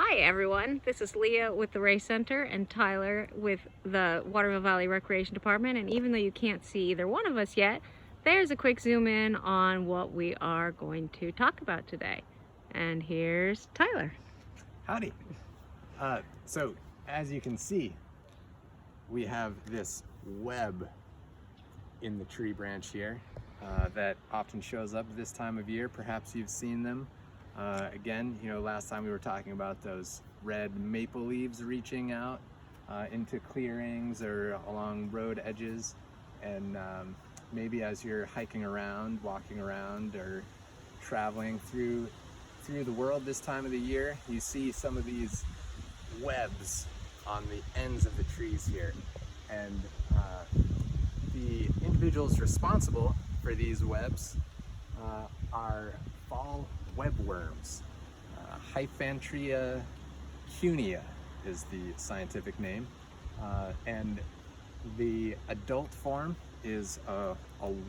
Hi everyone, this is Leah with the Ray Center and Tyler with the Waterville Valley Recreation Department, and even though you can't see either one of us yet, there's a quick zoom in on what we are going to talk about today. And here's Tyler. Howdy. So as you can see, we have this web in the tree branch here that often shows up this time of year. Perhaps you've seen them. Again, last time we were talking about those red maple leaves reaching out into clearings or along road edges, and maybe as you're hiking around, walking around, or traveling through the world this time of the year, you see some of these webs on the ends of the trees here, and the individuals responsible for these webs are fall webworms. Hyphanthria cunea is the scientific name, and the adult form is a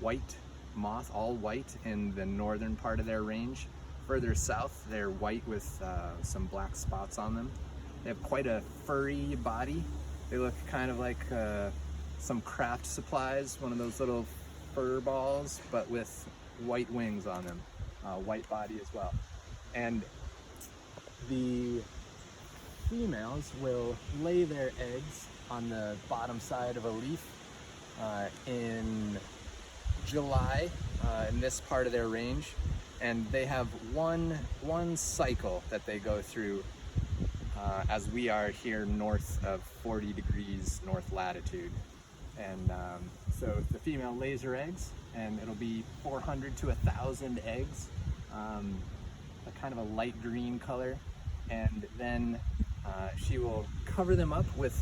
white moth, all white in the northern part of their range. Further south, they're white with some black spots on them. They have quite a furry body. They look kind of like some craft supplies, one of those little fur balls, but with white wings on them, white body as well. And the females will lay their eggs on the bottom side of a leaf in July in this part of their range, and they have one cycle that they go through as we are here north of 40 degrees north latitude. And so the female lays her eggs, and it'll be 400 to 1,000 eggs, a kind of a light green color, and then she will cover them up with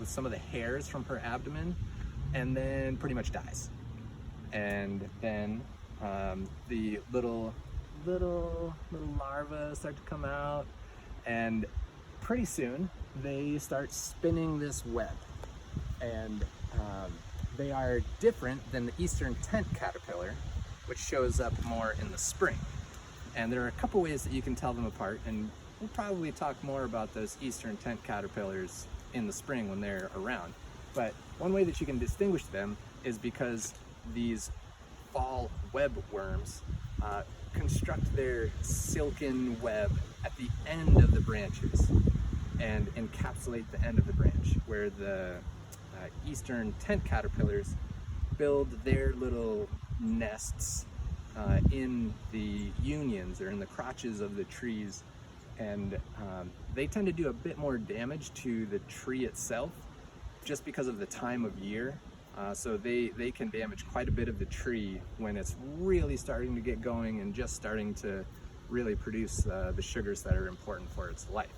some of the hairs from her abdomen, and then pretty much dies. And then the little larvae start to come out, and pretty soon they start spinning this web. And they are different than the eastern tent caterpillar, which shows up more in the spring. And there are a couple ways that you can tell them apart, and we'll probably talk more about those eastern tent caterpillars in the spring when they're around. But one way that you can distinguish them is because these fall webworms construct their silken web at the end of the branches and encapsulate the end of the branch, where the eastern tent caterpillars build their little nests in the unions or in the crotches of the trees, and they tend to do a bit more damage to the tree itself just because of the time of year. So they can damage quite a bit of the tree when it's really starting to get going and just starting to really produce the sugars that are important for its life.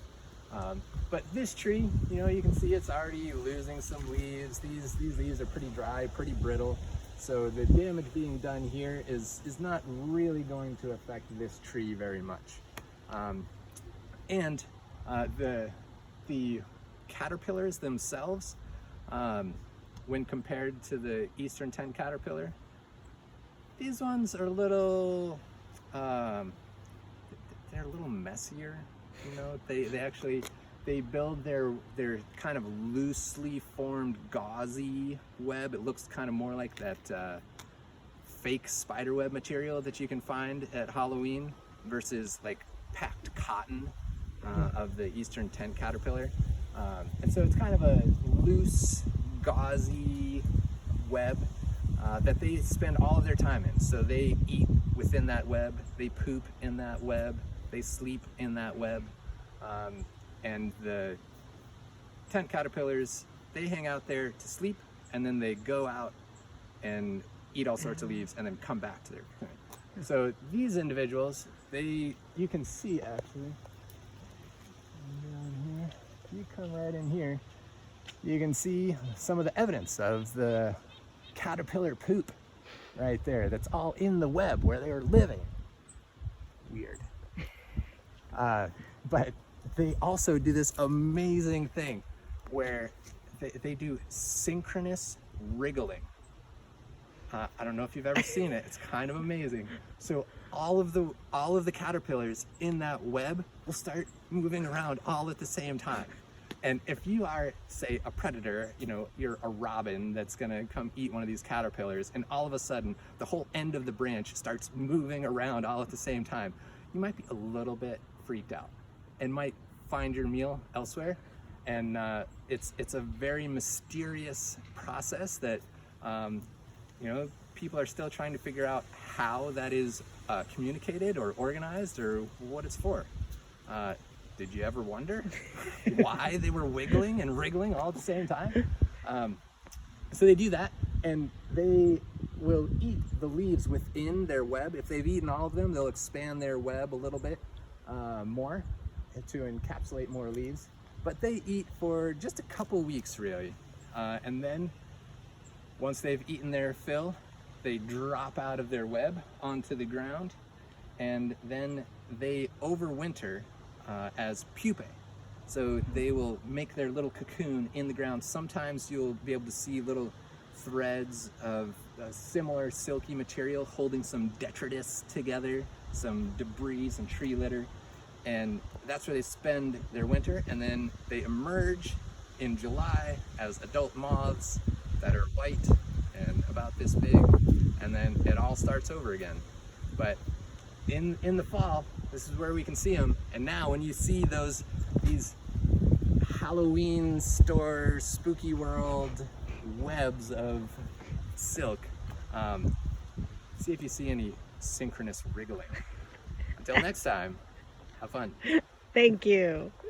But this tree, you can see it's already losing some leaves. These leaves are pretty dry, pretty brittle. So the damage being done here is not really going to affect this tree very much. And the caterpillars themselves, when compared to the eastern tent caterpillar, these ones are a little, they're a little messier. They build their kind of loosely formed gauzy web. It looks kind of more like that fake spider web material that you can find at Halloween versus like packed cotton of the eastern tent caterpillar. And so it's kind of a loose, gauzy web that they spend all of their time in. So they eat within that web, they poop in that web, they sleep in that web. And the tent caterpillars, they hang out there to sleep, and then they go out and eat all sorts of leaves and then come back to their cocoon. So these individuals, you can see actually, down here, if you come right in here, you can see some of the evidence of the caterpillar poop right there. That's all in the web where they are living. Weird. But they also do this amazing thing where they do synchronous wriggling. I don't know if you've ever seen it. It's kind of amazing. So all of the caterpillars in that web will start moving around all at the same time. And if you are, say, a predator, you know, you're a robin that's gonna come eat one of these caterpillars, and all of a sudden the whole end of the branch starts moving around all at the same time, you might be a little bit freaked out and might find your meal elsewhere. And it's a very mysterious process that you know, people are still trying to figure out how that is communicated or organized or what it's for. Did you ever wonder why they were wiggling and wriggling all at the same time? So they do that, and they will eat the leaves within their web. If they've eaten all of them, they'll expand their web a little bit more to encapsulate more leaves. But they eat for just a couple weeks, really. And then once they've eaten their fill, they drop out of their web onto the ground, and then they overwinter as pupae. So they will make their little cocoon in the ground. Sometimes you'll be able to see little threads of a similar silky material holding some detritus together, some debris and tree litter. And that's where they spend their winter, and then they emerge in July as adult moths that are white and about this big, and then it all starts over again. But in the fall, this is where we can see them. And now when you see these Halloween store spooky world webs of silk, see if you see any synchronous wriggling. Until next time, have fun. Thank you.